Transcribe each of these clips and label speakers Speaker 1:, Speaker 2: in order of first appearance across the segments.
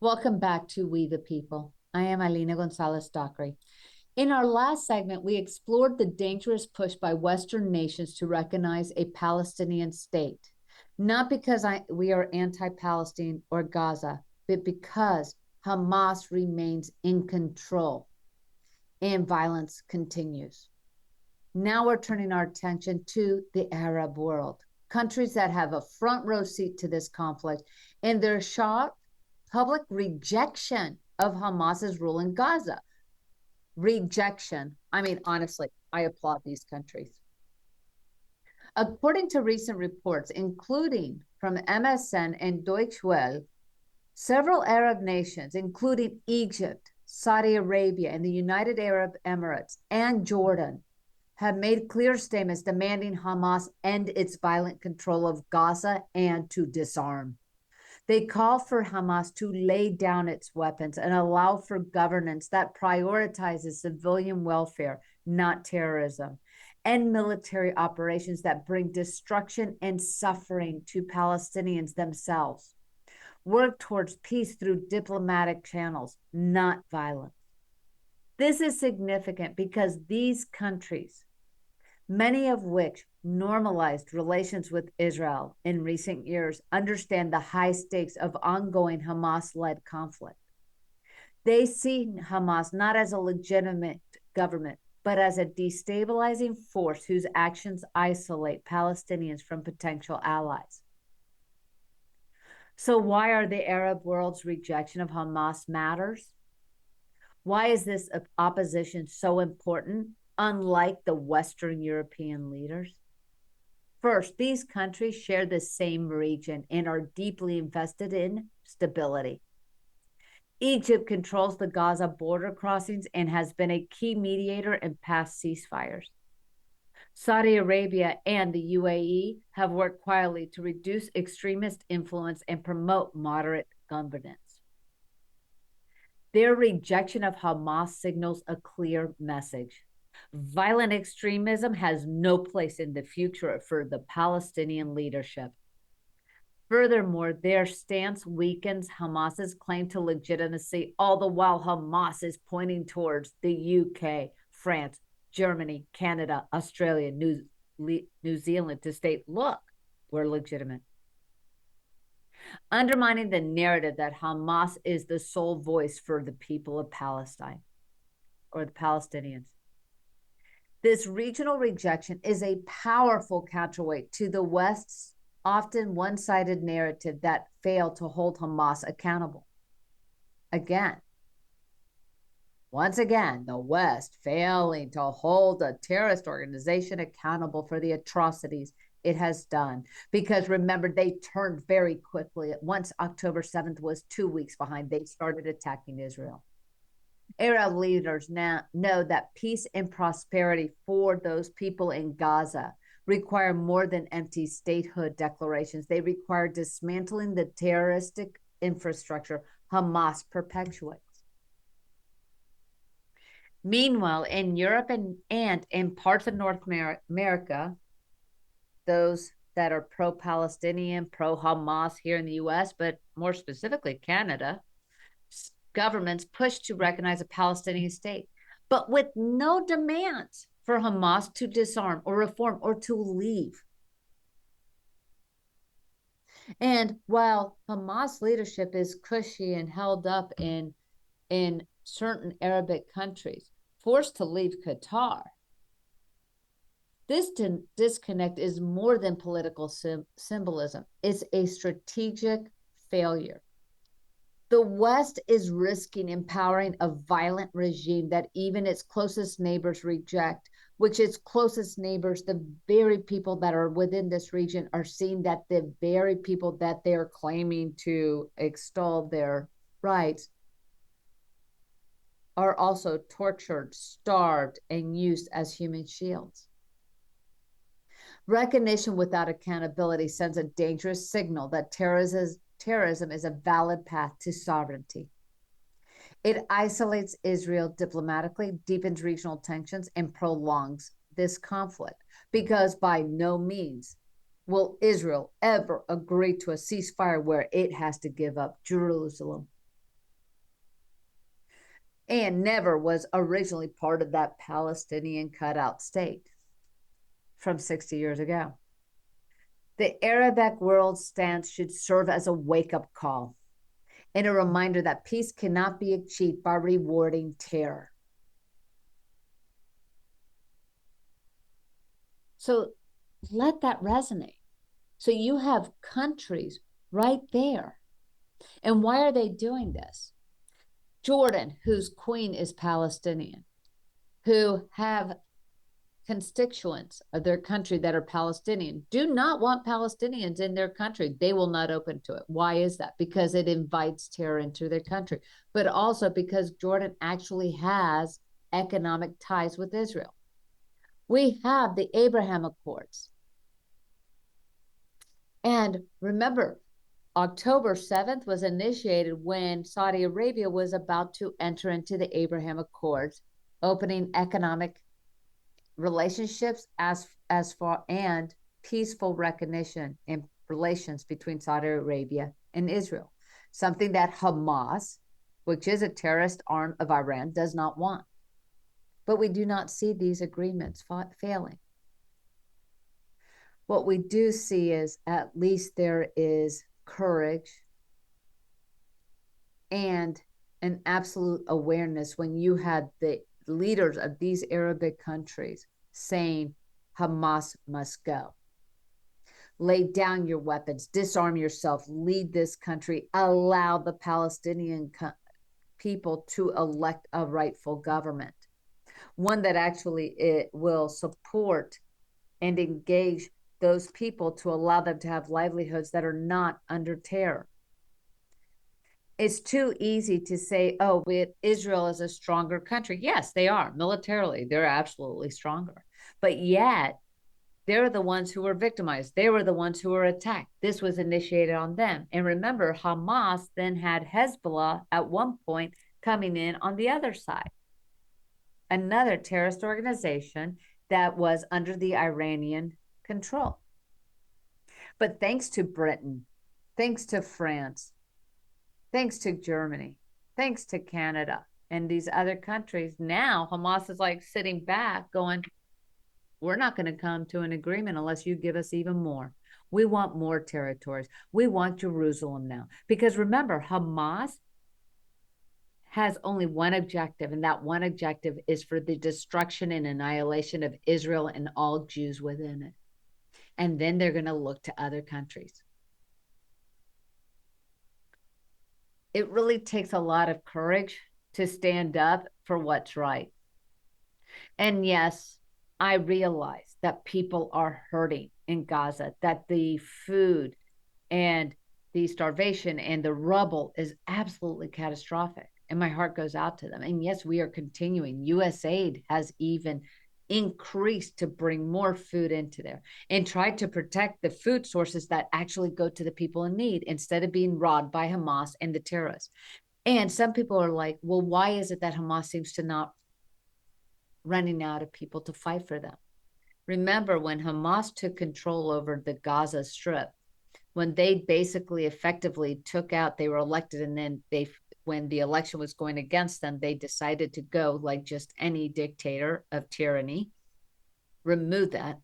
Speaker 1: Welcome back to We the People. I am Alina Gonzalez Dockery. In our last segment, we explored the dangerous push by Western nations to recognize a Palestinian state, not because we are anti-Palestine or Gaza, but because Hamas remains in control and violence continues. Now we're turning our attention to the Arab world, countries that have a front row seat to this conflict and their sharp public rejection of Hamas's rule in Gaza. Rejection. I mean, honestly, I applaud these countries. According to recent reports, including from MSN and Deutsche Welle, several Arab nations, including Egypt, Saudi Arabia, and the United Arab Emirates and Jordan, have made clear statements demanding Hamas end its violent control of Gaza and to disarm. They call for Hamas to lay down its weapons and allow for governance that prioritizes civilian welfare, not terrorism, and military operations that bring destruction and suffering to Palestinians themselves. Work towards peace through diplomatic channels, not violence. This is significant because these countries, many of which normalized relations with Israel in recent years, understand the high stakes of ongoing Hamas-led conflict. They see Hamas not as a legitimate government, but as a destabilizing force whose actions isolate Palestinians from potential allies. So why are the Arab world's rejection of Hamas matters? Why is this opposition so important, unlike the Western European leaders? First, these countries share the same region and are deeply invested in stability. Egypt controls the Gaza border crossings and has been a key mediator in past ceasefires. Saudi Arabia and the UAE have worked quietly to reduce extremist influence and promote moderate governance. Their rejection of Hamas signals a clear message. Violent extremism has no place in the future for the Palestinian leadership. Furthermore, their stance weakens Hamas's claim to legitimacy, all the while Hamas is pointing towards the UK, France, Germany, Canada, Australia, New Zealand to state, look, we're legitimate. Undermining the narrative that Hamas is the sole voice for the people of Palestine or the Palestinians. This regional rejection is a powerful counterweight to the West's often one-sided narrative that failed to hold Hamas accountable. Once again, the West failing to hold a terrorist organization accountable for the atrocities it has done. Because remember, they turned very quickly. Once October 7th was 2 weeks behind, they started attacking Israel. Arab leaders now know that peace and prosperity for those people in Gaza require more than empty statehood declarations. They require dismantling the terroristic infrastructure Hamas perpetuates. Meanwhile, in Europe and in parts of North America, those that are pro-Palestinian, pro-Hamas here in the US, but more specifically Canada, governments push to recognize a Palestinian state, but with no demands for Hamas to disarm or reform or to leave. And while Hamas leadership is cushy and held up in certain Arabic countries, forced to leave Qatar, this disconnect is more than political symbolism. It's a strategic failure. The West is risking empowering a violent regime that even its closest neighbors reject, which its closest neighbors, the very people that are within this region, are seeing that the very people that they're claiming to extol their rights are also tortured, starved, and used as human shields. Recognition without accountability sends a dangerous signal that terrorism is a valid path to sovereignty. It isolates Israel diplomatically, deepens regional tensions, and prolongs this conflict, because by no means will Israel ever agree to a ceasefire where it has to give up Jerusalem. and never was originally part of that Palestinian cutout state from 60 years ago. The Arabic world stance should serve as a wake-up call and a reminder that peace cannot be achieved by rewarding terror. So let that resonate. So you have countries right there. And why are they doing this? Jordan, whose queen is Palestinian, who have constituents of their country that are Palestinian, do not want Palestinians in their country. They will not open to it. Why is that? Because it invites terror into their country, but also because Jordan actually has economic ties with Israel. We have the Abraham Accords. And remember, October 7th was initiated when Saudi Arabia was about to enter into the Abraham Accords, opening economic relationships as far and peaceful recognition in relations between Saudi Arabia and Israel, something that Hamas, which is a terrorist arm of Iran, does not want. But we do not see these agreements failing. What we do see is at least there is courage and an absolute awareness when you had the leaders of these Arabic countries saying Hamas must go. Lay down your weapons, disarm yourself, lead this country, allow the Palestinian people to elect a rightful government, one that actually it will support and engage those people to allow them to have livelihoods that are not under terror. It's too easy to say, oh, Israel is a stronger country. Yes, they are militarily. They're absolutely stronger. But yet, they're the ones who were victimized. They were the ones who were attacked. This was initiated on them. And remember, Hamas then had Hezbollah at one point coming in on the other side, another terrorist organization that was under the Iranian control. But thanks to Britain, thanks to France, thanks to Germany, thanks to Canada and these other countries, now Hamas is like sitting back going, we're not going to come to an agreement unless you give us even more. We want more territories. We want Jerusalem now. Because remember, Hamas has only one objective, and that one objective is for the destruction and annihilation of Israel and all Jews within it. And then they're going to look to other countries. It really takes a lot of courage to stand up for what's right. And yes, I realize that people are hurting in Gaza, that the food and the starvation and the rubble is absolutely catastrophic. And my heart goes out to them. And yes, we are continuing. USAID has even increased to bring more food into there and try to protect the food sources that actually go to the people in need instead of being robbed by Hamas and the terrorists. And some people are like, well, why is it that Hamas seems to not running out of people to fight for them? Remember when Hamas took control over the Gaza Strip, when they basically effectively took out, they were elected, and then when the election was going against them, they decided to go like just any dictator of tyranny, remove that.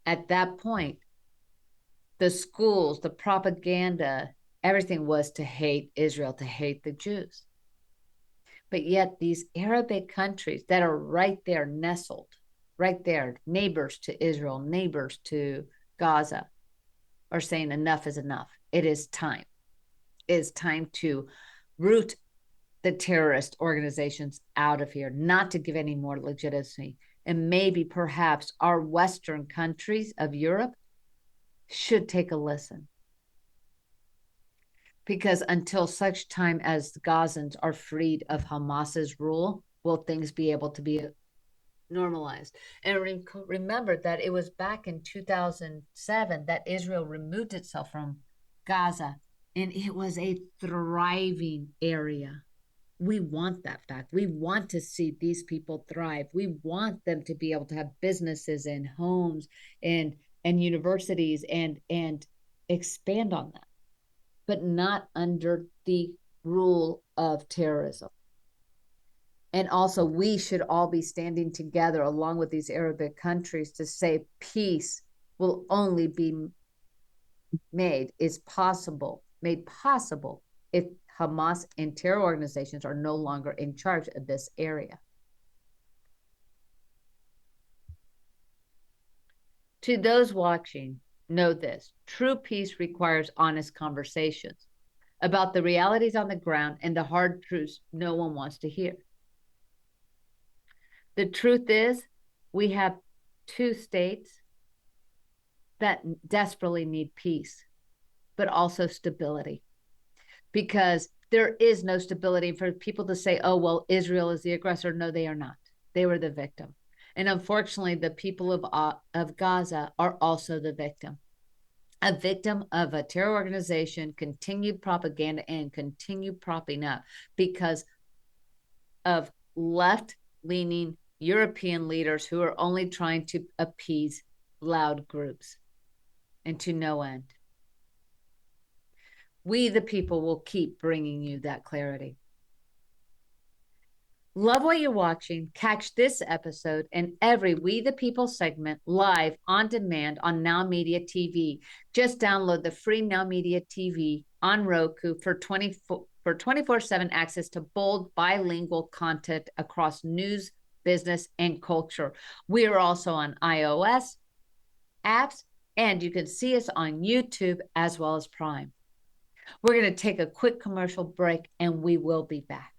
Speaker 1: At that point, the schools, the propaganda, everything was to hate Israel, to hate the Jews. But yet these Arabic countries that are right there nestled, right there, neighbors to Israel, neighbors to Gaza, are saying enough is enough. It is time. It is time to root the terrorist organizations out of here, not to give any more legitimacy. And maybe perhaps our Western countries of Europe should take a listen. Because until such time as the Gazans are freed of Hamas's rule, will things be able to be normalized. And remember that it was back in 2007 that Israel removed itself from Gaza, and it was a thriving area. We want that fact. We want to see these people thrive. We want them to be able to have businesses and homes and universities and expand on that, but not under the rule of terrorism. And also, we should all be standing together along with these Arabic countries to say peace will only be made possible if Hamas and terror organizations are no longer in charge of this area. To those watching, know this: true peace requires honest conversations about the realities on the ground and the hard truths no one wants to hear. The truth is, we have two states that desperately need peace, but also stability, because there is no stability for people to say, oh, well, Israel is the aggressor. No, they are not. They were the victim. And unfortunately, the people of Gaza are also the victim. A victim of a terror organization, continued propaganda, and continued propping up because of left-leaning European leaders who are only trying to appease loud groups, and to no end. We, the people, will keep bringing you that clarity. Love what you're watching. Catch this episode and every We the People segment live on demand on Now Media TV. Just download the free Now Media TV on Roku for 24/7 access to bold bilingual content across news, business, and culture. We are also on iOS apps, and you can see us on YouTube as well as Prime. We're going to take a quick commercial break, and we will be back.